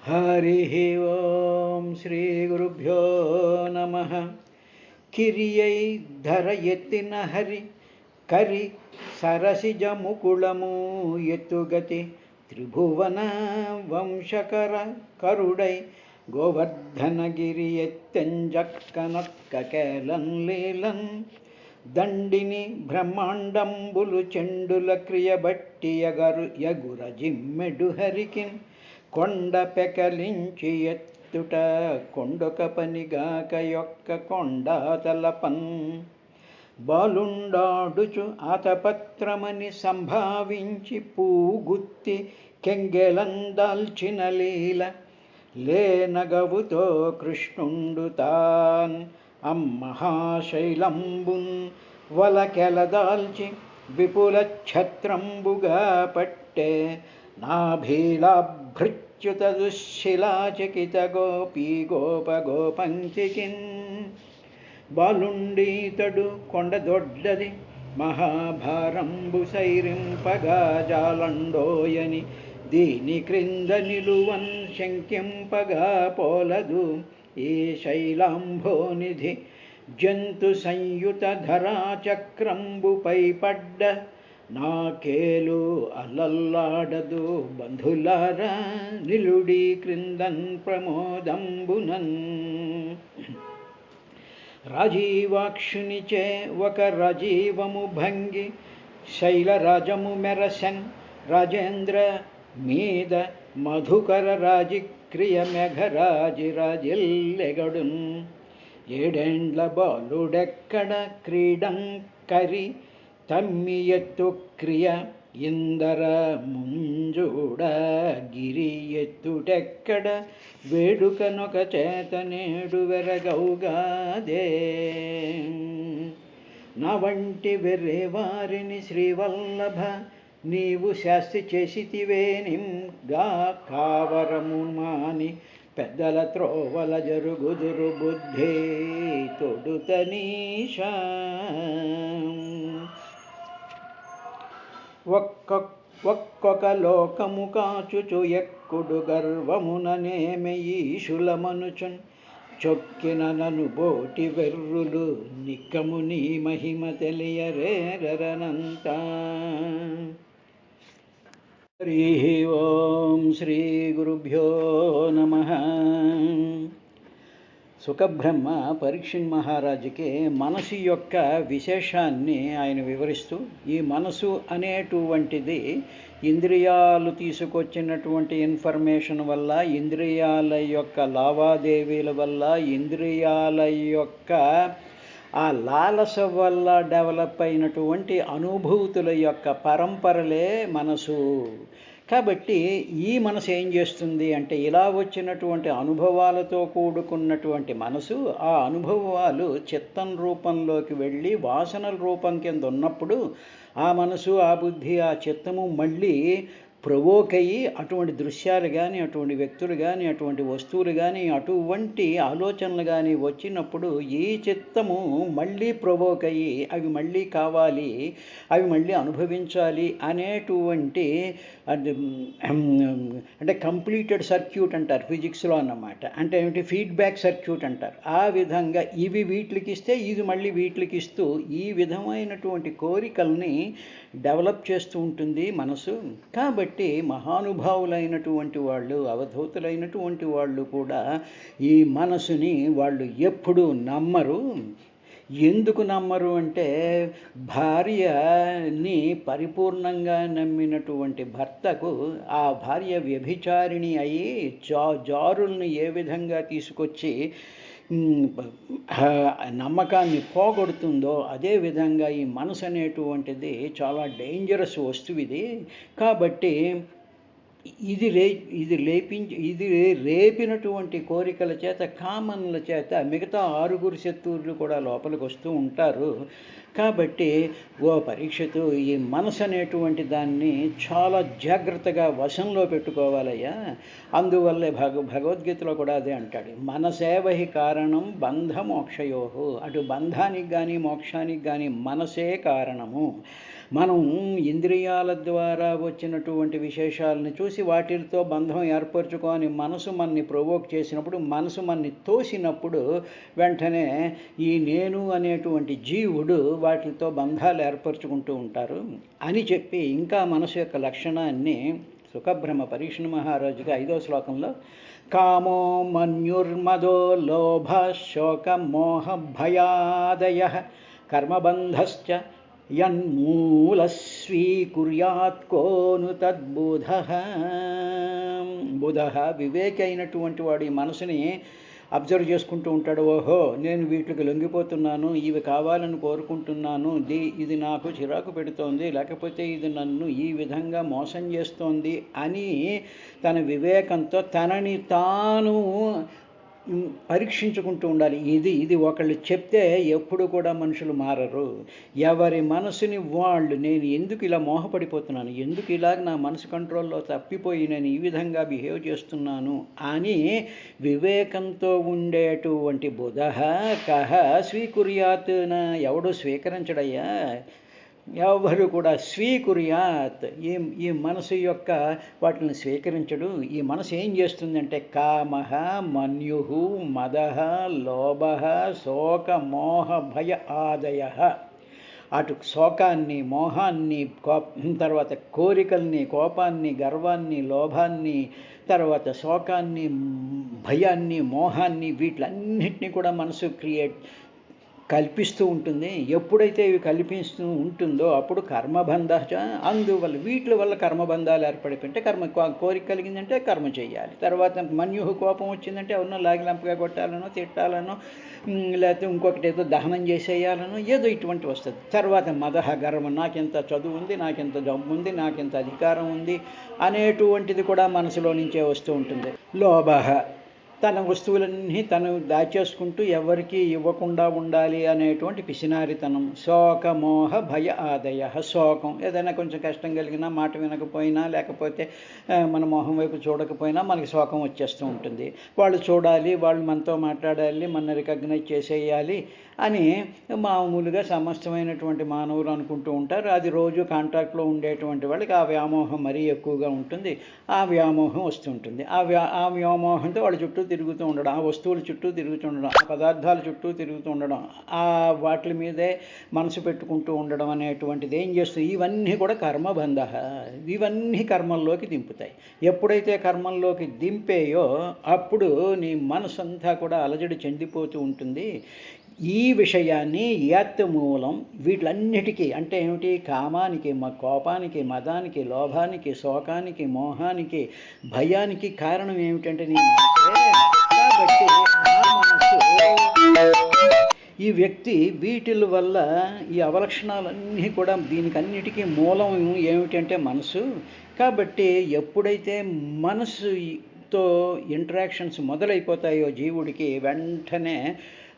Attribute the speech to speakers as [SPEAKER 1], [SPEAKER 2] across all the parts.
[SPEAKER 1] हरिः ओं श्रीगुरुभ्यो नमः। किरियै धर एत्तिन हरि करि सरसिज मुकुलमु एत्तुगति त्रिभुवन वंशकर करुडै गोवर्धनगिरि एत्तेंजक्कनक्ककेलन् लीलन् దండిని బ్రహ్మాండంబులు చెండుల క్రియబట్టి యగుర జిమ్మెడు హరికిన్ కొండ పెకలించి ఎత్తుట కొండొక పనిగాక యొక్క కొండాతలపన్ బాలుండాడుచు ఆతపత్రమని సంభావించి పూగుత్తి కెంగెలందాల్చిన లీల లేనగవుతో కృష్ణుండు తాన్ అమ్మహాశైలంబున్ వలకెలదాల్చి విపుల ఛత్రంబుగా పట్టే నాభీలాభృత్యుత దుశ్శిలాచకిత గోపీ గోపగోపంకికిన్ బాలుండీతడు కొండదొడ్డది మహాభారంబు సైరింపగా జాలండోయని దీని క్రింద నిలువన్ శంకింపగా పోలదు ఈ శైలాంభోనిధి జంతు సంయుత ధరాచక్రంబుపై పడ్డ నాకేలు అలల్లాడదు బంధులారా నిలుడి క్రిందన్ ప్రమోదంబునన్ రాజీవాక్షునిచే ఒక రాజీవము భంగి శైలరాజము మెరసన్ రాజేంద్ర మీద మధుకర రాజిక్రియ మెఘరాజిరాజిల్లెగడున్ ఏడేండ్ల బాలుడెక్కడ క్రీడంకరి తమ్మి ఎత్తు క్రియ ఇందర ముంజుడ గిరి ఎత్తుటెక్కడ వేడుకనొక చేతనేడు వెరగౌగాదే నా వంటి వెర్రేవారిని శ్రీవల్లభ నీవు శాస్తి చేసితివేనింగా కావరము మాని పెద్దల త్రోవల జరుగుదురు బుద్ధి తొడుతనీషా ఒక్కొక్క లోకము కాచుచు ఎక్కుడు గర్వముననేమె ఈశులమనుచున్ చొక్కిన నను బోటి వెర్రులు నిక్కము నీ మహిమ తెలియరేరనంతా. హరి ఓం శ్రీ గురుభ్యో నమః. సుఖబ్రహ్మ పరీక్షణ్ మహారాజుకి మనసు యొక్క విశేషాన్ని ఆయన వివరిస్తూ, ఈ మనసు అనేటువంటిది ఇంద్రియాలు తీసుకొచ్చినటువంటి ఇన్ఫర్మేషన్ వల్ల, ఇంద్రియాల యొక్క లావాదేవీల వల్ల, ఇంద్రియాల యొక్క ఆ లాలస వల్ల డెవలప్ అయినటువంటి అనుభూతుల యొక్క పరంపరలే మనసు. కాబట్టి ఈ మనసు ఏం చేస్తుంది అంటే, ఇలా వచ్చినటువంటి అనుభవాలతో కూడుకున్నటువంటి మనసు, ఆ అనుభవాలు చిత్తం రూపంలోకి వెళ్ళి వాసనల రూపం కింద ఉన్నప్పుడు ఆ మనసు, ఆ బుద్ధి, ఆ చిత్తము మళ్ళీ ప్రవోక్ అయ్యి అటువంటి దృశ్యాలు కానీ, అటువంటి వ్యక్తులు కానీ, అటువంటి వస్తువులు కానీ, అటువంటి ఆలోచనలు కానీ వచ్చినప్పుడు ఈ చిత్తము మళ్ళీ ప్రవోక్ అయ్యి అవి మళ్ళీ కావాలి, అవి మళ్ళీ అనుభవించాలి అనేటువంటి అంటే కంప్లీటెడ్ సర్క్యూట్ అంటారు ఫిజిక్స్లో అన్నమాట. అంటే ఏమిటి, ఫీడ్బ్యాక్ సర్క్యూట్ అంటారు. ఆ విధంగా ఇవి వీటికి ఇస్తే ఇది మళ్ళీ వీటికి ఇస్తూ ఈ విధమైనటువంటి కోరికల్ని డెవలప్ చేస్తూ ఉంటుంది మనసు. కాబట్టి మహానుభావులైనటువంటి వాళ్ళు, అవధూతులైనటువంటి వాళ్ళు కూడా ఈ మనసుని వాళ్ళు ఎప్పుడూ నమ్మరు. ఎందుకు నమ్మరు అంటే, భార్యని పరిపూర్ణంగా నమ్మినటువంటి భర్తకు ఆ భార్య వ్యభిచారిణి అయి జారుల్ని ఏ విధంగా తీసుకొచ్చి నమ్మకాన్ని పోగొడుతుందో అదేవిధంగా ఈ మనసు అనేటువంటిది చాలా డేంజరస్ వస్తువు ఇది. కాబట్టి ఇది రేపినటువంటి కోరికల చేత, కామన్ల చేత మిగతా 6 శత్రువులు కూడా లోపలికి వస్తూ ఉంటారు. కాబట్టి ఓ పరీక్షితు, ఈ మనసు అనేటువంటి దాన్ని చాలా జాగ్రత్తగా వశంలో పెట్టుకోవాలయ్యా. అందువల్లే భగవద్గీతలో కూడా అదే అంటాడు, మనసేవహి కారణం బంధ మోక్షయోహు. అటు బంధానికి కానీ మోక్షానికి కానీ మనసే కారణము. మనం ఇంద్రియాల ద్వారా వచ్చినటువంటి విశేషాలను చూసి వాటితో బంధం ఏర్పరచుకొని మనసు మనని ప్రొవోక్ చేసినప్పుడు, మనసు మనని తోసినప్పుడు వెంటనే ఈ నేను అనేటువంటి జీవుడు వాటితో బంధాలు ఏర్పరచుకుంటూ ఉంటారు అని చెప్పి, ఇంకా మనసు యొక్క లక్షణాన్ని సుఖబ్రహ్మ పరీక్షణ మహారాజుగా 5వ శ్లోకంలో కామో మన్యుర్మదో లోభ శోక మోహ భయాదయ కర్మబంధశ్చ యన్మూల స్వీకుర్యాత్ కోను తద్బుధ. బుధ వివేకి అయినటువంటి వాడు ఈ మనసుని అబ్జర్వ్ చేసుకుంటూ ఉంటాడు. ఓహో, నేను వీటికి లొంగిపోతున్నాను, ఇవి కావాలని కోరుకుంటున్నాను, ఇది నాకు చిరాకు పెడుతోంది, లేకపోతే ఇది నన్ను ఈ విధంగా మోసం చేస్తోంది అని తన వివేకంతో తనని తాను పరీక్షించుకుంటూ ఉండాలి. ఇది ఒకళ్ళు చెప్తే ఎప్పుడు కూడా మనుషులు మారరు. ఎవరి మనసుని వాళ్ళు, నేను ఎందుకు ఇలా మోహపడిపోతున్నాను, ఎందుకు ఇలాగ నా మనసు కంట్రోల్లో తప్పిపోయి నేను ఈ విధంగా బిహేవ్ చేస్తున్నాను అని వివేకంతో ఉండేటువంటి బుధః కహ స్వీకుర్యాత్, ఎవడు స్వీకరించడయ్యా, ఎవరు కూడా స్వీకుర్యాత్, ఈ మనసు యొక్క వాటిని స్వీకరించడు. ఈ మనసు ఏం చేస్తుందంటే కామః మన్యుః మదః లోభః శోక మోహ భయ ఆదయః, అటు శోకాన్ని మోహాన్ని తర్వాత కోరికల్ని కోపాన్ని గర్వాన్ని లోభాన్ని తర్వాత శోకాన్ని భయాన్ని మోహాన్ని వీటిలన్నింటినీ కూడా మనసు కల్పిస్తూ ఉంటుంది. ఎప్పుడైతే ఇవి కల్పిస్తూ ఉంటుందో అప్పుడు కర్మబంధ, అందువల్ల వీటి వల్ల కర్మబంధాలు ఏర్పడిపోయింటే కోరిక కలిగిందంటే కర్మ చేయాలి. తర్వాత మన్యుహ కోపం వచ్చిందంటే ఎవరినో లాగిలంపగా కొట్టాలనో తిట్టాలనో లేకపోతే ఇంకొకటి ఏదో దహనం చేసేయాలనో ఏదో ఇటువంటి వస్తుంది. తర్వాత మదహ గర్వం, నాకెంత చదువు ఉంది, నాకెంత జబ్బు ఉంది, నాకెంత అధికారం ఉంది అనేటువంటిది కూడా మనసులో నుంచే వస్తూ ఉంటుంది. లోభః, తన వస్తువులన్నీ తను దాచేసుకుంటూ ఎవరికి ఇవ్వకుండా ఉండాలి అనేటువంటి పిసినారితనం. శోక మోహ భయ ఆదయ, శోకం, ఏదైనా కొంచెం కష్టం కలిగినా మాట వినకపోయినా లేకపోతే మన మోహం వైపు చూడకపోయినా మనకి శోకం వచ్చేస్తూ ఉంటుంది. వాళ్ళు చూడాలి, వాళ్ళు మనతో మాట్లాడాలి, మన రికగ్నైజ్ చేసేయాలి అని మామూలుగా సమస్తమైనటువంటి మానవులు అనుకుంటూ ఉంటారు. అది రోజు కాంటాక్ట్లో ఉండేటువంటి వాళ్ళకి ఆ వ్యామోహం మరీ ఎక్కువగా ఉంటుంది. ఆ వ్యామోహం వస్తుంటుంది. ఆ వ్యామోహంతో వాళ్ళ చుట్టూ తిరుగుతూ ఉండడం, ఆ వస్తువుల చుట్టూ తిరుగుతూ ఉండడం, ఆ పదార్థాల చుట్టూ తిరుగుతూ ఉండడం, ఆ వాటి మీదే మనసు పెట్టుకుంటూ ఉండడం అనేటువంటిది ఏం చేస్తుంది, ఇవన్నీ కూడా కర్మబంధ, ఇవన్నీ కర్మల్లోకి దింపుతాయి. ఎప్పుడైతే కర్మల్లోకి దింపేయో అప్పుడు నీ మనసు అంతా కూడా అలజడి చెందిపోతూ ఉంటుంది. ఈ విషయాన్ని యత్ మూలం, వీటిలన్నిటికీ అంటే ఏమిటి, కామానికి కోపానికి మదానికి లోభానికి శోకానికి మోహానికి భయానికి కారణం ఏమిటంటే నీ మనసే. కాబట్టి ఆ మనసు, ఈ వ్యక్తి వీటి వల్ల ఈ అవలక్షణాలన్నీ కూడా దీనికన్నిటికీ మూలం ఏమిటంటే మనసు. కాబట్టి ఎప్పుడైతే మనసుతో ఇంటరాక్షన్స్ మొదలైపోతాయో జీవుడికి వెంటనే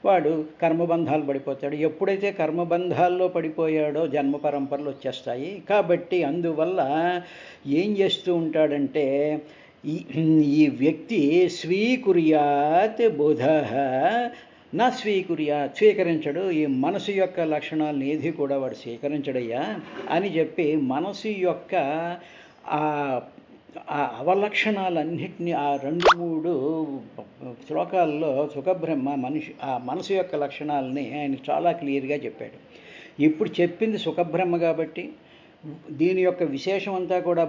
[SPEAKER 1] వాడు కర్మబంధాలు పడిపోతాడు. ఎప్పుడైతే కర్మబంధాల్లో పడిపోయాడో జన్మ పరంపరలు వచ్చేస్తాయి. కాబట్టి అందువల్ల ఏం చేస్తూ ఉంటాడంటే ఈ వ్యక్తి స్వీకుర్యాత్ బుధః నా స్వీకరించడు. ఈ మనసు యొక్క లక్షణాలను ఏది కూడా వాడు స్వీకరించడయ్యా అని చెప్పి మనసు యొక్క ఆ అవలక్షణాలన్నింటినీ ఆ 2-3 శ్లోకాల్లో సుఖబ్రహ్మ ఆ మనసు యొక్క లక్షణాలని ఆయన చాలా క్లియర్గా చెప్పాడు. ఇప్పుడు చెప్పింది సుఖబ్రహ్మ కాబట్టి దీని యొక్క విశేషం అంతా కూడా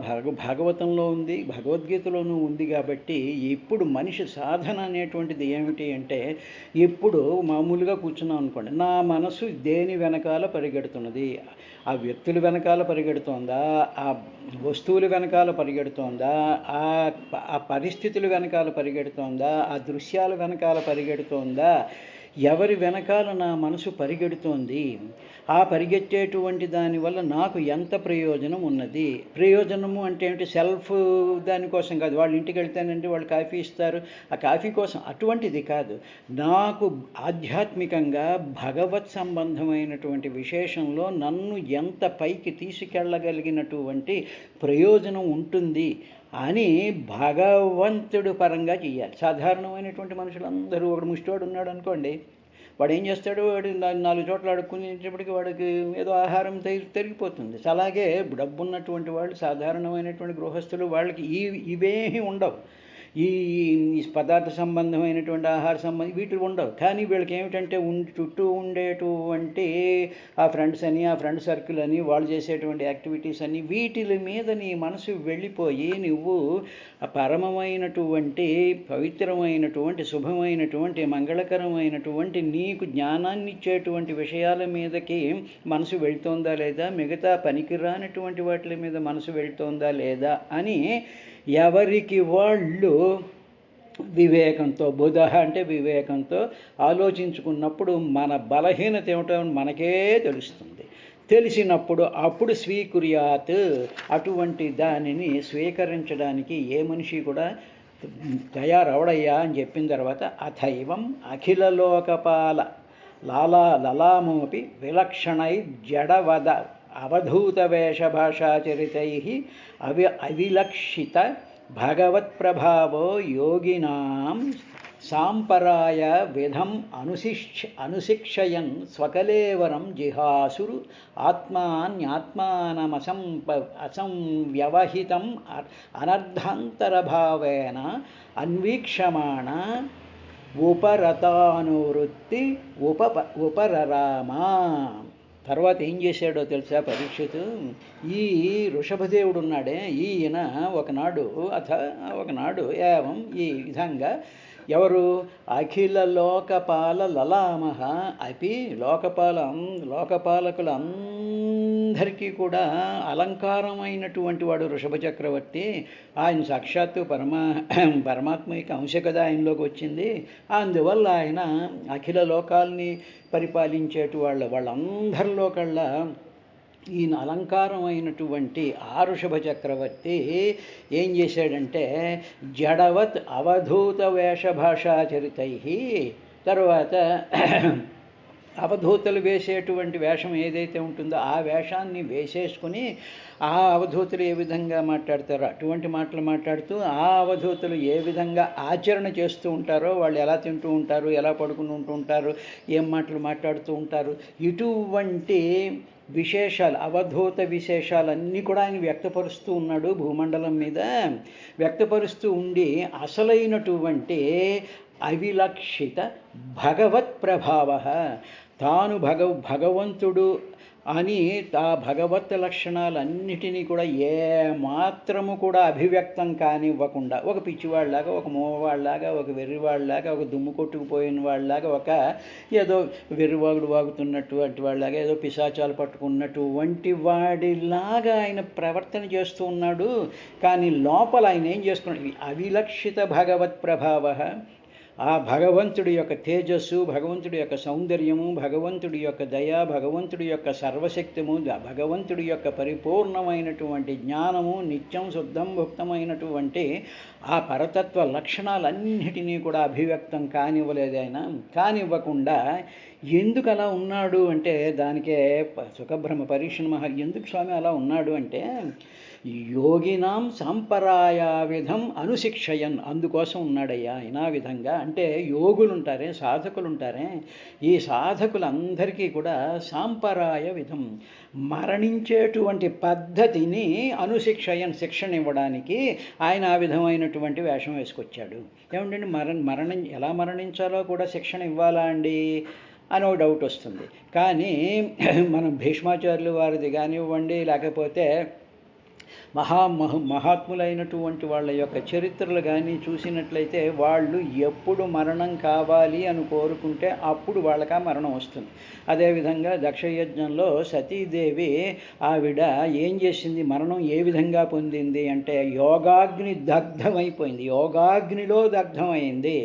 [SPEAKER 1] భాగవతంలో ఉంది, భగవద్గీతలోనూ ఉంది. కాబట్టి ఇప్పుడు మనిషి సాధన అనేటువంటిది ఏమిటి అంటే, ఇప్పుడు మామూలుగా కూర్చున్నాం అనుకోండి, నా మనసు దేని వెనకాల పరిగెడుతున్నది, ఆ వ్యక్తుల వెనకాల పరిగెడుతోందా, ఆ వస్తువుల వెనకాల పరిగెడుతోందా, ఆ పరిస్థితుల వెనకాల పరిగెడుతోందా, ఆ దృశ్యాల వెనకాల పరిగెడుతోందా, ఎవరి వెనకాల నా మనసు పరిగెడుతోంది, ఆ పరిగెత్తేటువంటి దానివల్ల నాకు ఎంత ప్రయోజనం ఉన్నది. ప్రయోజనము అంటే ఏమిటి? సెల్ఫ్ దానికోసం కాదు. వాళ్ళ ఇంటికి వెళ్తానంటే వాళ్ళు కాఫీ ఇస్తారు, ఆ కాఫీ కోసం అటువంటిది కాదు. నాకు ఆధ్యాత్మికంగా భగవత్ సంబంధమైనటువంటి విశేషంలో నన్ను ఎంత పైకి తీసుకెళ్ళగలిగినటువంటి ప్రయోజనం ఉంటుంది అని భగవంతుడు పరంగా చేయాలి. సాధారణమైనటువంటి మనుషులందరూ, ఒకడు ముష్టివాడు ఉన్నాడు అనుకోండి, వాడు ఏం చేస్తాడు? వాడు 4 చోట్ల అడుక్కునేటప్పటికి వాడికి ఏదో ఆహారం తరిగిపోతుంది. అలాగే డబ్బున్నటువంటి వాళ్ళు, సాధారణమైనటువంటి గృహస్థులు, వాళ్ళకి ఇవేమీ ఉండవు. ఈ పదార్థ సంబంధమైనటువంటి ఆహార సంబంధం వీటికి ఉండవు. కానీ వీళ్ళకి ఏమిటంటే చుట్టూ ఉండేటువంటి ఆ ఫ్రెండ్స్ అని, ఆ ఫ్రెండ్ సర్కిల్ అని, వాళ్ళు చేసేటువంటి యాక్టివిటీస్ అని, వీటి మీద నీ మనసు వెళ్ళిపోయి నువ్వు పరమమైనటువంటి, పవిత్రమైనటువంటి, శుభమైనటువంటి, మంగళకరమైనటువంటి, నీకు జ్ఞానాన్ని ఇచ్చేటువంటి విషయాల మీదకి మనసు వెళ్తోందా లేదా, మిగతా పనికిరానటువంటి వాటి మీద మనసు వెళ్తోందా లేదా అని ఎవరికి వాళ్ళు వివేకంతో, బుధ అంటే వివేకంతో ఆలోచించుకున్నప్పుడు మన బలహీనత ఏమిటో మనకే తెలుస్తుంది. తెలిసినప్పుడు అప్పుడు స్వీకుర్యాత్, అటువంటి దానిని స్వీకరించడానికి ఏ మనిషి కూడా తయారవడయ్యా అని చెప్పిన తర్వాత అథైవం అఖిల లోకపాల లలామోపి విలక్షణై జడవద అవధూత వేషభాషాచరితై అవిలక్షిత భగవత్ప్రభావో యోగినాం సాంపరాయ విధం అనుశిక్షయన్ స్వకలేవరం జిహాసురు అసంవ్యవహితం అనర్థాంతరభావేన అన్వీక్షమాణ ఉపరతానువృత్తి ఉపరరామా. తర్వాత ఏం చేశాడో తెలుసా పరీక్షితు? ఈ ఋషభదేవుడు ఉన్నాడే, ఈయన ఒకనాడు ఏవం ఈ విధంగా ఎవరు? అఖిల లోకపాల లలామహ అపి, లోకపాలకులందరికీ కూడా అలంకారమైనటువంటి వాడు వృషభ చక్రవర్తి. ఆయన సాక్షాత్తు పరమాత్మ యొక్క అంశ కదా ఆయనలోకి వచ్చింది. అందువల్ల ఆయన అఖిల లోకాల్ని పరిపాలించేటు వాళ్ళందరిలో కల్లా ఈయన అలంకారమైనటువంటి ఆ వృషభ చక్రవర్తి ఏం చేశాడంటే జడవత్ అవధూత వేషభాషాచరితై, తర్వాత అవధూతలు వేసేటువంటి వేషం ఏదైతే ఉంటుందో ఆ వేషాన్ని వేసేసుకుని ఆ అవధూతలు ఏ విధంగా మాట్లాడతారో అటువంటి మాటలు మాట్లాడుతూ, ఆ అవధూతలు ఏ విధంగా ఆచరణ చేస్తూ ఉంటారో, వాళ్ళు ఎలా తింటూ ఉంటారు, ఎలా పడుకుని ఉంటూ ఉంటారు, ఏం మాటలు మాట్లాడుతూ ఉంటారు, ఇటువంటి విశేషాలు, అవధూత విశేషాలన్నీ కూడా ఆయన వ్యక్తపరుస్తూ ఉన్నాడు భూమండలం మీద. వ్యక్తపరుస్తూ ఉండి అసలైనటువంటి అవిలక్షిత భగవత్ ప్రభావ, తాను భగవంతుడు అని ఆ భగవత్ లక్షణాలన్నిటినీ కూడా ఏ మాత్రము కూడా అభివ్యక్తం కానివ్వకుండా, ఒక పిచ్చివాళ్ళలాగా, ఒక మూవవాళ్ళలాగా, ఒక వెర్రివాళ్ళలాగా, ఒక దుమ్ము కొట్టుకుపోయిన వాళ్ళలాగా, ఒక ఏదో వెర్రివాగుడు వాగుతున్నటువంటి వాళ్ళలాగా, ఏదో పిశాచాలు పట్టుకున్నటువంటి వాడిలాగా ఆయన ప్రవర్తన చేస్తూ ఉన్నాడు. కానీ లోపల ఆయన ఏం చేసుకున్నాడు? అవిలక్షిత భగవత్ ప్రభావ, ఆ భగవంతుడి యొక్క తేజస్సు, భగవంతుడి యొక్క సౌందర్యము, భగవంతుడి యొక్క దయ, భగవంతుడి యొక్క సర్వశక్తము, భగవంతుడి యొక్క పరిపూర్ణమైనటువంటి జ్ఞానము, నిత్యం శుద్ధం భుక్తమైనటువంటి ఆ పరతత్వ లక్షణాలన్నిటినీ కూడా అభివ్యక్తం కానివ్వలేదు ఆయన. కానివ్వకుండా ఎందుకు అలా ఉన్నాడు అంటే, దానికే సుఖబ్రహ్మ పరీక్షణ ఎందుకు స్వామి అలా ఉన్నాడు అంటే, యోగినాం సాంపరాయా విధం అనుశిక్షయన్, అందుకోసం ఉన్నాడయ్యా ఆయన ఆ విధంగా. అంటే యోగులు ఉంటారే, సాధకులు ఉంటారే, ఈ సాధకులందరికీ కూడా సాంపరాయ విధం, మరణించేటువంటి పద్ధతిని అనుశిక్షయన్, శిక్షణ ఇవ్వడానికి ఆయన ఆ విధమైనటువంటి వేషం వేసుకొచ్చాడు. ఏమంటే మరణం ఎలా మరణించాలో కూడా శిక్షణ ఇవ్వాలా అండి అని ఒక డౌట్ వస్తుంది. కానీ మనం భీష్మాచార్యులు వారిది కానివ్వండి, లేకపోతే మహాత్ములైనటువంటి వాళ్ళ యొక్క చరిత్రలు కానీ చూసినట్లయితే వాళ్ళు ఎప్పుడు మరణం కావాలి అని కోరుకుంటే అప్పుడు వాళ్ళకి ఆ మరణం వస్తుంది. అదేవిధంగా దక్షయజ్ఞంలో సతీదేవి ఆవిడ ఏం చేసింది, మరణం ఏ విధంగా పొందింది అంటే యోగాగ్ని దగ్ధమైపోయింది, యోగాగ్నిలో దగ్ధమైంది.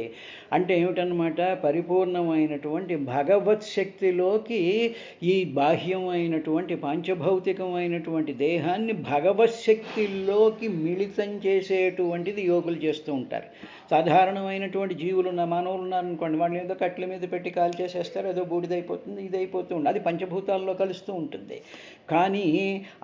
[SPEAKER 1] అంటే ఏమిటన్నమాట, పరిపూర్ణమైనటువంటి భగవత్ శక్తిలోకి ఈ బాహ్యమైనటువంటి పాంచభౌతికమైనటువంటి దేహాన్ని భగవత్ శక్తిలోకి మిళితం చేసేటువంటిది యోగులు చేస్తూ ఉంటారు. సాధారణమైనటువంటి జీవులు మానవులు ఉన్నారనుకోండి, వాళ్ళు ఏదో కట్ల మీద పెట్టి కాల్ చేసేస్తారు, ఏదో బూడిదైపోతుంది, ఇదైపోతూ ఉంటుంది, అది పంచభూతాల్లో కలుస్తూ ఉంటుంది. కానీ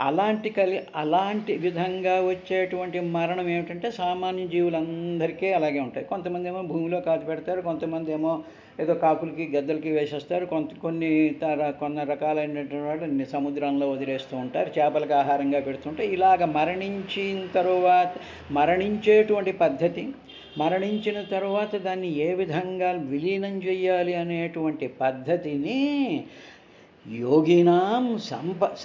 [SPEAKER 1] అలాంటి విధంగా వచ్చేటువంటి మరణం ఏమిటంటే సామాన్య జీవులందరికీ అలాగే ఉంటాయి. కొంతమంది ఏమో భూమిలో కాదు పెడతారు, కొంతమంది ఏమో ఏదో కాకులకి గద్దలకి వేసేస్తారు, కొన్ని రకాలైనటువంటి వాళ్ళు సముద్రంలో వదిలేస్తూ ఉంటారు, చేపలకు ఆహారంగా పెడుతుంటారు. ఇలాగ మరణించిన తరువాత మరణించేటువంటి పద్ధతి, మరణించిన తరువాత దాన్ని ఏ విధంగా విలీనం చేయాలి అనేటువంటి పద్ధతిని యోగినాం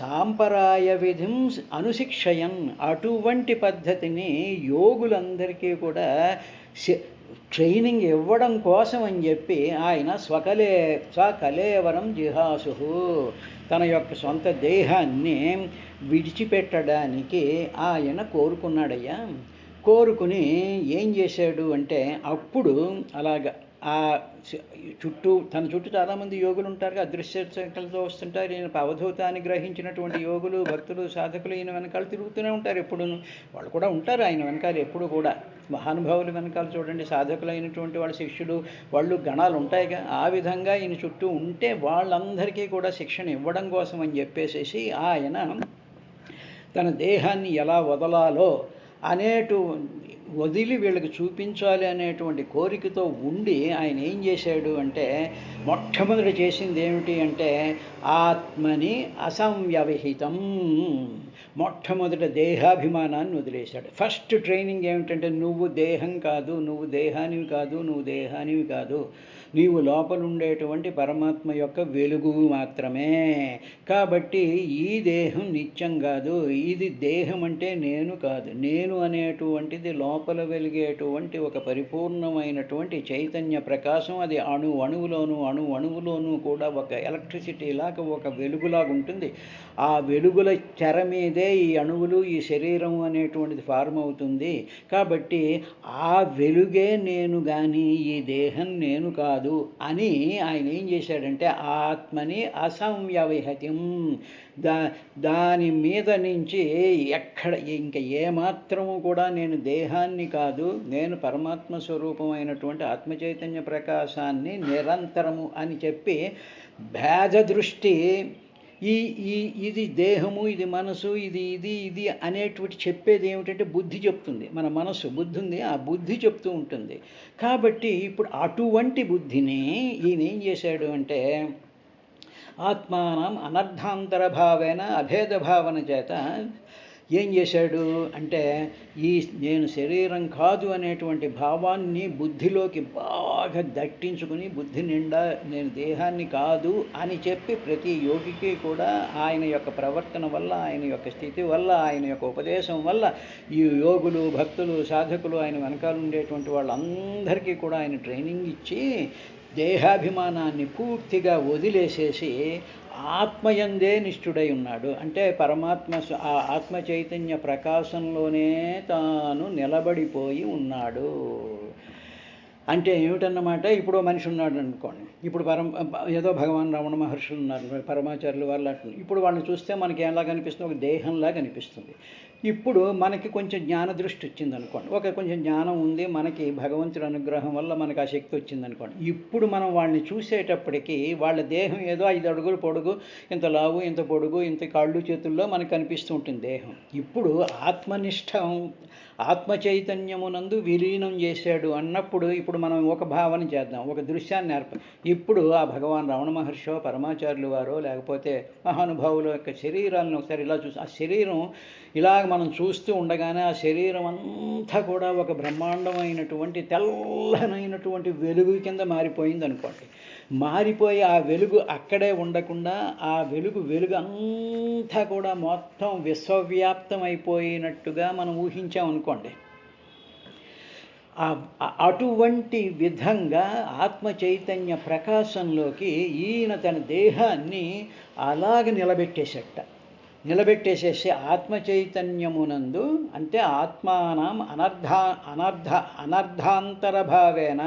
[SPEAKER 1] సాంపరాయ విధిం అనుశిక్షయన్, అటువంటి పద్ధతిని యోగులందరికీ కూడా ట్రైనింగ్ ఇవ్వడం కోసం అని చెప్పి ఆయన స్వకలేవరం జిహాసు, తన యొక్క సొంత దేహాన్ని విడిచిపెట్టడానికి ఆయన కోరుకున్నాడయ్యా. కోరుకుని ఏం చేశాడు అంటే అప్పుడు అలాగ ఆ తన చుట్టూ చాలామంది యోగులు ఉంటారు, అదృశ్య శక్తులతో వస్తుంటారు. ఈయన అవధూతాన్ని గ్రహించినటువంటి యోగులు, భక్తులు, సాధకులు ఈయన వెనకాల తిరుగుతూనే ఉంటారు. ఎప్పుడు వాళ్ళు కూడా ఉంటారు ఆయన వెనకాల ఎప్పుడు కూడా. మహానుభావులు వెనకాల చూడండి, సాధకులైనటువంటి వాళ్ళ శిష్యులు వాళ్ళు గణాలు ఉంటాయిగా, ఆ విధంగా ఈయన చుట్టూ ఉంటే వాళ్ళందరికీ కూడా శిక్షణ ఇవ్వడం కోసం అని చెప్పేసి ఆయన తన దేహాన్ని ఎలా వదలాలో వదిలి వీళ్ళకి చూపించాలి అనేటువంటి కోరికతో ఉండి ఆయన ఏం చేశాడు అంటే మొట్టమొదట చేసింది ఏమిటి అంటే ఆత్మని అసంవ్యవహితం, మొట్టమొదట దేహాభిమానాన్ని వదిలేశాడు. ఫస్ట్ ట్రైనింగ్ ఏమిటంటే నువ్వు దేహం కాదు, నువ్వు దేహానివి కాదు, నువ్వు దేహానివి కాదు, నీవు లోపల ఉండేటువంటి పరమాత్మ యొక్క వెలుగు మాత్రమే. కాబట్టి ఈ దేహం నిత్యం కాదు, ఇది దేహం అంటే నేను కాదు, నేను అనేటువంటిది లోపల వెలిగేటువంటి ఒక పరిపూర్ణమైనటువంటి చైతన్య ప్రకాశం. అది అణువులోనూ కూడా ఒక ఎలక్ట్రిసిటీ లాగా, ఒక వెలుగులాగా ఉంటుంది. ఆ వెలుగుల చెర మీదే ఈ అణువులు, ఈ శరీరం అనేటువంటిది ఫార్మ్ అవుతుంది. కాబట్టి ఆ వెలుగే నేను కానీ ఈ దేహం నేను కాదు అని ఆయన ఏం చేశాడంటే ఆత్మని అసంవ్యవహితం, దాని మీద నుంచి ఇంకా ఏమాత్రము కూడా నేను దేహాన్ని కాదు, నేను పరమాత్మ స్వరూపమైనటువంటి ఆత్మచైతన్య ప్రకాశాన్ని నిరంతరము అని చెప్పి భేద దృష్టి, ఇది దేహము, ఇది మనసు, ఇది అనేటువంటి చెప్పేది ఏమిటంటే బుద్ధి చెప్తుంది. మన మనసు బుద్ధి ఉంది, ఆ బుద్ధి చెప్తూ ఉంటుంది. కాబట్టి ఇప్పుడు అటువంటి బుద్ధిని ఈయన ఏం చేశాడు అంటే ఆత్మానం అనర్థాంతర భావేన అభేద భావన చేత ఏం చేశాడు అంటే నేను శరీరం కాదు అనేటువంటి భావాన్ని బుద్ధిలోకి బాగా దట్టించుకుని బుద్ధి నిండా నేను దేహాన్ని కాదు అని చెప్పి ప్రతి యోగికి కూడా ఆయన యొక్క ప్రవర్తన వల్ల, ఆయన యొక్క స్థితి వల్ల, ఆయన యొక్క ఉపదేశం వల్ల ఈ యోగులు, భక్తులు, సాధకులు, ఆయన వెనకాల ఉండేటువంటి వాళ్ళందరికీ కూడా ఆయన ట్రైనింగ్ ఇచ్చి దేహాభిమానాన్ని పూర్తిగా వదిలేసేసి ఆత్మయందే నిష్ఠుడై ఉన్నాడు. అంటే పరమాత్మ ఆ ఆత్మ చైతన్య ప్రకాశంలోనే తాను నిలబడిపోయి ఉన్నాడు. అంటే ఏమిటన్నమాట, ఇప్పుడు మనిషి ఉన్నాడు అనుకోండి, ఇప్పుడు ఏదో భగవాన్ రమణ మహర్షులు ఉన్నారు, పరమాచార్యులు వాళ్ళు అట్లా, ఇప్పుడు వాళ్ళని చూస్తే మనకి ఎలా కనిపిస్తుంది, ఒక దేహంలా కనిపిస్తుంది. ఇప్పుడు మనకి కొంచెం జ్ఞాన దృష్టి వచ్చింది అనుకోండి, కొంచెం జ్ఞానం ఉంది మనకి, భగవంతుడి అనుగ్రహం వల్ల మనకు ఆ శక్తి వచ్చింది అనుకోండి. ఇప్పుడు మనం వాళ్ళని చూసేటప్పటికీ వాళ్ళ దేహం ఏదో 5 అడుగులు పొడుగు, ఇంత లావు, ఇంత పొడుగు, ఇంత కాళ్ళు చేతుల్లో మనకు కనిపిస్తూ ఉంటుంది దేహం. ఇప్పుడు ఆత్మనిష్ట ఆత్మ చైతన్యమునందు విలీనం చేశాడు అన్నప్పుడు ఇప్పుడు మనం ఒక భావన చేద్దాం, ఒక దృశ్యాన్ని ఇప్పుడు ఆ భగవాన్ రమణ మహర్షో పరమాచార్యులు వారో లేకపోతే మహానుభావుల యొక్క శరీరాలను ఒకసారి ఇలా చూసి, ఆ శరీరం ఇలాగ మనం చూస్తూ ఉండగానే ఆ శరీరం అంతా కూడా ఒక బ్రహ్మాండమైనటువంటి తెల్లనైనటువంటి వెలుగు కింద మారిపోయింది అనుకోండి. మారిపోయి ఆ వెలుగు అక్కడే ఉండకుండా ఆ వెలుగు అంతా కూడా మొత్తం విశ్వవ్యాప్తం అయిపోయినట్టుగా మనం ఊహించామనుకోండి. అటువంటి విధంగా ఆత్మ చైతన్య ప్రకాశంలోకి ఈయన తన దేహాన్ని అలాగ నిలబెట్టేసేసి ఆత్మ చైతన్యమునందు, అంటే ఆత్మానం అనర్థాంతరభావేన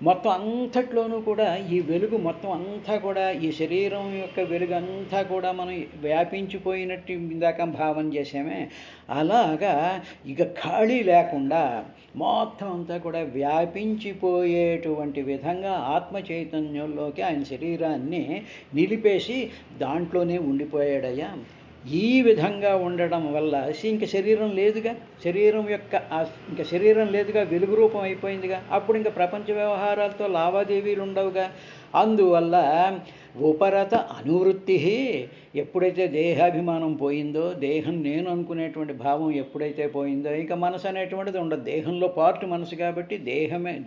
[SPEAKER 1] మొత్తం అంతట్లోనూ కూడా ఈ వెలుగు మొత్తం అంతా కూడా ఈ శరీరం యొక్క వెలుగు అంతా కూడా మనం వ్యాపించిపోయినట్టు ఇందాక భావన చేసామే, అలాగా ఇక ఖాళీ లేకుండా మొత్తం అంతా కూడా వ్యాపించిపోయేటువంటి విధంగా ఆత్మ చైతన్యంలోకి ఆయన శరీరాన్ని నిలిపేసి దాంట్లోనే ఉండిపోయాడయ్యా. ఈ విధంగా ఉండడం వల్ల ఇంక శరీరం లేదుగా, ఇంకా శరీరం లేదుగా, వెలుగు రూపం అయిపోయిందిగా. అప్పుడు ఇంకా ప్రపంచ వ్యవహారాలతో లావాదేవీలు ఉండవుగా. అందువల్ల ఉపరత అనువృత్తి, ఎప్పుడైతే దేహాభిమానం పోయిందో, దేహం నేను అనుకునేటువంటి భావం ఎప్పుడైతే పోయిందో, ఇక మనసు అనేటువంటిది ఉండదు. దేహంలో పార్ట్ మనసు కాబట్టి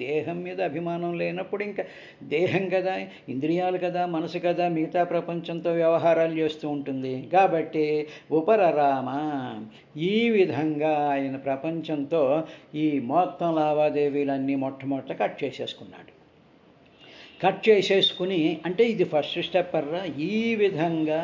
[SPEAKER 1] దేహం మీద అభిమానం లేనప్పుడు ఇంకా దేహం కదా, ఇంద్రియాలు కదా, మనసు కదా మిగతా ప్రపంచంతో వ్యవహారాలు చేస్తూ ఉంటుంది. కాబట్టి ఉపరరామ, ఈ విధంగా ఆయన ప్రపంచంతో ఈ మొత్తం లావాదేవీలన్నీ మొట్టమొదట కట్ చేసేసుకుని, అంటే ఇది ఫస్ట్ స్టెప్ అర్రా. ఈ విధంగా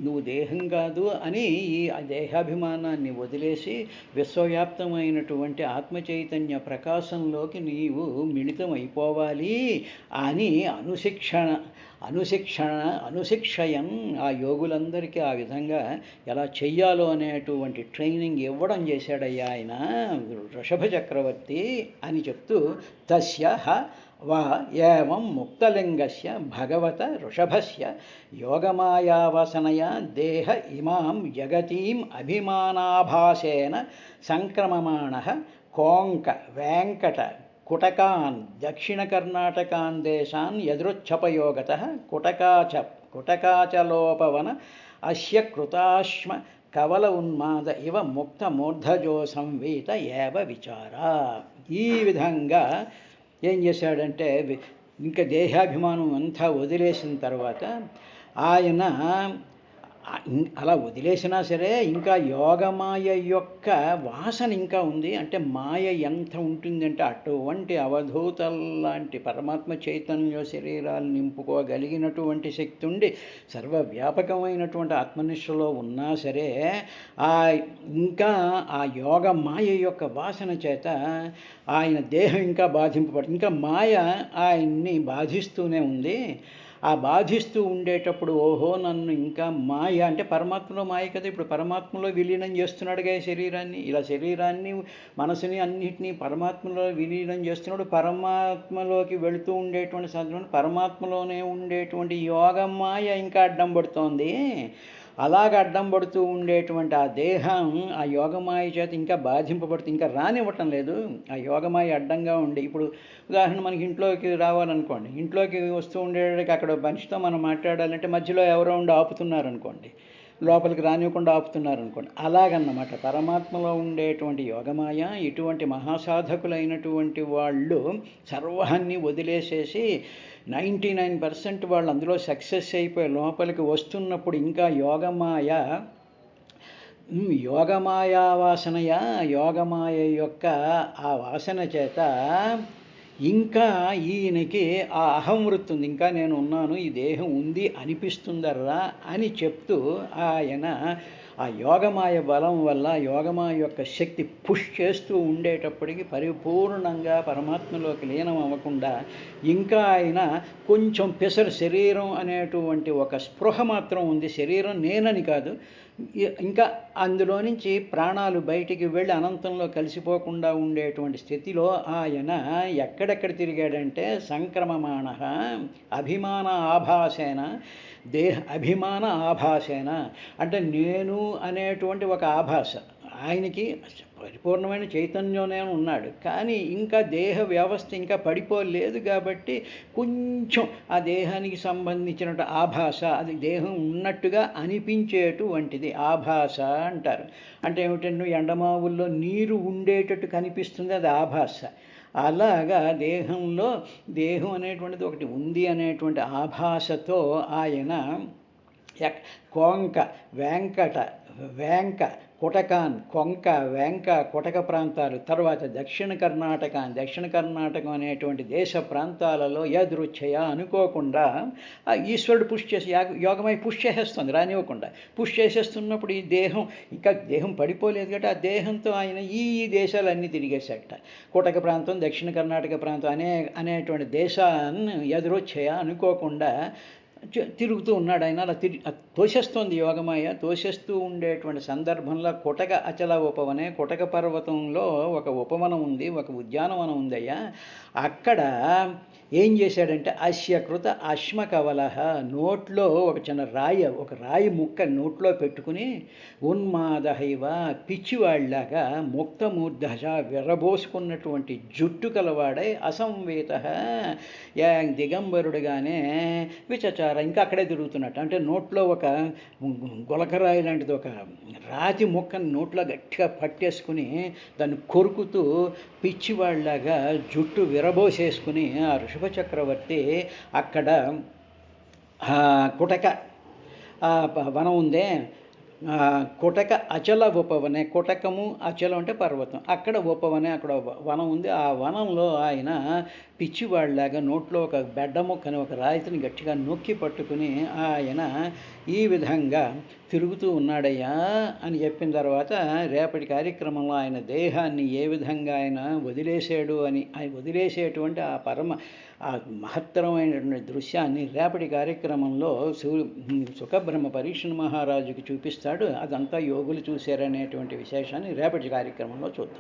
[SPEAKER 1] నువ్వు దేహం కాదు అని ఈ దేహాభిమానాన్ని వదిలేసి విశ్వవ్యాప్తమైనటువంటి ఆత్మచైతన్య ప్రకాశంలోకి నీవు మిళితమైపోవాలి అని అనుశిక్షయం ఆ యోగులందరికీ ఆ విధంగా ఎలా చెయ్యాలో అనేటువంటి ట్రైనింగ్ ఇవ్వడం చేశాడయ్యా ఆయన వృషభ చక్రవర్తి అని చెప్తూ, తస్య వా ఏవం ముక్తలింగస్య భగవత వృషభస్య యోగమాయావసనయ దేహ ఇమాం జగతీం అభిమానాభాసేన సంక్రమమాణః కోంక వెంకట కుటకాన్ దక్షిణ కర్ణాటకాన్ దేశాన్ యదృచ్ఛపయోగతః కుటకాచలోపవన అస్య కృతాశ్మ కవల ఉన్మాద ఇవ ముక్త మూర్ధజో సంవీత ఏవ విచార. ఈ విధంగా ఏం చేశాడంటే, ఇంకా దేహాభిమానం అంతా వదిలేసిన తర్వాత ఆయన అలా వదిలేసినా సరే ఇంకా యోగమాయ యొక్క వాసన ఇంకా ఉంది. అంటే మాయ ఎంత ఉంటుందంటే అటువంటి అవధూతల్లాంటి పరమాత్మ చైతన్య శరీరాలు నింపుకోగలిగినటువంటి శక్తి ఉండి సర్వవ్యాపకమైనటువంటి ఆత్మనిష్టలో ఉన్నా సరే ఇంకా ఆ యోగ మాయ యొక్క వాసన చేత ఆయన దేహం ఇంకా బాధింపబడుతుంది. ఇంకా మాయ ఆయన్ని బాధిస్తూనే ఉంది. ఆ బాధిస్తూ ఉండేటప్పుడు ఓహో నన్ను ఇంకా మాయ, అంటే పరమాత్మలో మాయ కదా, ఇప్పుడు పరమాత్మలో విలీనం చేస్తున్నాడుగా శరీరాన్ని, ఇలా శరీరాన్ని మనసుని అన్నిటినీ పరమాత్మలో విలీనం చేస్తున్నాడు. పరమాత్మలోకి వెళుతూ ఉండేటువంటి సందర్భంలో పరమాత్మలోనే ఉండేటువంటి యోగమాయ ఇంకా అడ్డం పడుతోంది. అలాగ అడ్డం పడుతూ ఉండేటువంటి ఆ దేహం ఆ యోగమాయ చేత ఇంకా బాధింపబడుతుంది, ఇంకా రానివ్వటం లేదు. ఆ యోగమాయ అడ్డంగా ఉండి, ఇప్పుడు ఉదాహరణ మనకి ఇంట్లోకి రావాలనుకోండి, ఇంట్లోకి వస్తూ ఉండేటికి అక్కడ మనిషితో మనం మాట్లాడాలంటే మధ్యలో ఎవరో ఉండి ఆపుతున్నారనుకోండి, లోపలికి రానివ్వకుండా ఆపుతున్నారనుకోండి. అలాగన్నమాట పరమాత్మలో ఉండేటువంటి యోగమాయ. ఇటువంటి మహాసాధకులైనటువంటి వాళ్ళు సర్వాన్ని వదిలేసేసి 99% వాళ్ళు అందులో సక్సెస్ అయిపోయి లోపలికి వస్తున్నప్పుడు ఇంకా యోగమాయా వాసనయ, యోగమాయ యొక్క ఆ వాసన చేత ఇంకా ఈయనకి ఆ అహం వృత్తి ఉంది, ఇంకా నేను ఉన్నాను, ఈ దేహం ఉంది అనిపిస్తుందర్రా అని చెప్తూ ఆయన ఆ యోగమాయ బలం వల్ల యోగమాయ యొక్క శక్తి పుష్ చేస్తూ ఉండేటప్పటికి పరిపూర్ణంగా పరమాత్మలోకి లీనం అవ్వకుండా ఇంకా ఆయన కొంచెం పెసరు శరీరం అనేటువంటి ఒక స్పృహ మాత్రం ఉంది, శరీరం నేనని కాదు, ఇంకా అందులో నుంచి ప్రాణాలు బయటికి వెళ్ళి అనంతంలో కలిసిపోకుండా ఉండేటువంటి స్థితిలో ఆయన ఎక్కడెక్కడ తిరిగాడంటే సంక్రమమాణ అభిమాన ఆభాసేన, అభిమాన ఆభాసేన అంటే నేను అనేటువంటి ఒక ఆభాస, ఆయనకి పరిపూర్ణమైన చైతన్యంలోనే ఉన్నాడు, కానీ ఇంకా దేహ వ్యవస్థ ఇంకా పడిపోలేదు కాబట్టి కొంచెం ఆ దేహానికి సంబంధించిన ఆభాస, అది దేహం ఉన్నట్టుగా అనిపించేటువంటిది ఆభాస అంటారు. అంటే ఏమిటంటే ఎండమావుల్లో నీరు ఉండేటట్టు కనిపిస్తుంది, అది ఆభాస. అలాగా దేహం అనేటువంటిది ఒకటి ఉంది అనేటువంటి ఆభాసతో ఆయన కొంక, వేంక, కొటకాన్, కొంక, వేంక, కొటక ప్రాంతాలు, తర్వాత దక్షిణ కర్ణాటకం అనేటువంటి దేశ ప్రాంతాలలో యదృచ్ఛయ అనుకోకుండా ఈశ్వరుడు పుష్ చేసి యోగమై పుష్ చేసేస్తుంది, రానివ్వకుండా పుష్ చేసేస్తున్నప్పుడు ఈ దేహం పడిపోలేదు కాబట్టి ఆ దేహంతో ఆయన ఈ దేశాలన్నీ తిరిగేశాట. కొటక ప్రాంతం, దక్షిణ కర్ణాటక ప్రాంతం అనేటువంటి దేశాన్ని యదృచ్ఛయ అనుకోకుండా తిరుగుతూ ఉన్నాడు ఆయన. అలా తోసేస్తోంది యోగమాయ. తోసేస్తూ ఉండేటువంటి సందర్భంలో కొటక అచల ఉపవనే, కొటక పర్వతంలో ఒక ఉపవనం ఉంది, ఒక ఉద్యానవనం ఉందయ్యా. అక్కడ ఏం చేశాడంటే అశ్యకృత అశ్మకవలహ, నోట్లో ఒక చిన్న రాయి ముక్క నోట్లో పెట్టుకుని ఉన్మాదహైవ, పిచ్చివాళ్లాగా ముక్తమూర్ధశ, విరబోసుకున్నటువంటి జుట్టు కలవాడై అసంవేత, దిగంబరుడుగానే విచచార, ఇంకా అక్కడే తిరుగుతున్నట్టు. అంటే నోట్లో ఒక గులకరాయి లాంటిది, ఒక రాతి ముక్కను నోట్లో గట్టిగా పట్టేసుకుని దాన్ని కొరుకుతూ పిచ్చివాళ్లాగా జుట్టు విరబోసేసుకుని ఆ ఋషభ చక్రవర్తి అక్కడ కుటక వనం ఉందే, కొటక అచల ఉపవనే, కొటకము అచలం అంటే పర్వతం, అక్కడ ఉపవనే, అక్కడ వనం ఉంది. ఆ వనంలో ఆయన పిచ్చివాళ్లాగా నోట్లో ఒక బెడ్డ ముక్కని, ఒక రాయితని గట్టిగా నొక్కి పట్టుకుని ఆయన ఈ విధంగా తిరుగుతూ ఉన్నాడయ్యా అని చెప్పిన తర్వాత రేపటి కార్యక్రమంలో ఆయన దేహాన్ని ఏ విధంగా ఆయన వదిలేసేటువంటి ఆ మహత్తరమైనటువంటి దృశ్యాన్ని రేపటి కార్యక్రమంలో సుఖబ్రహ్మ పరీక్షణ మహారాజుకి చూపిస్తాడు. అదంతా యోగులు చూశారనేటువంటి విశేషాన్ని రేపటి కార్యక్రమంలో చూద్దాం.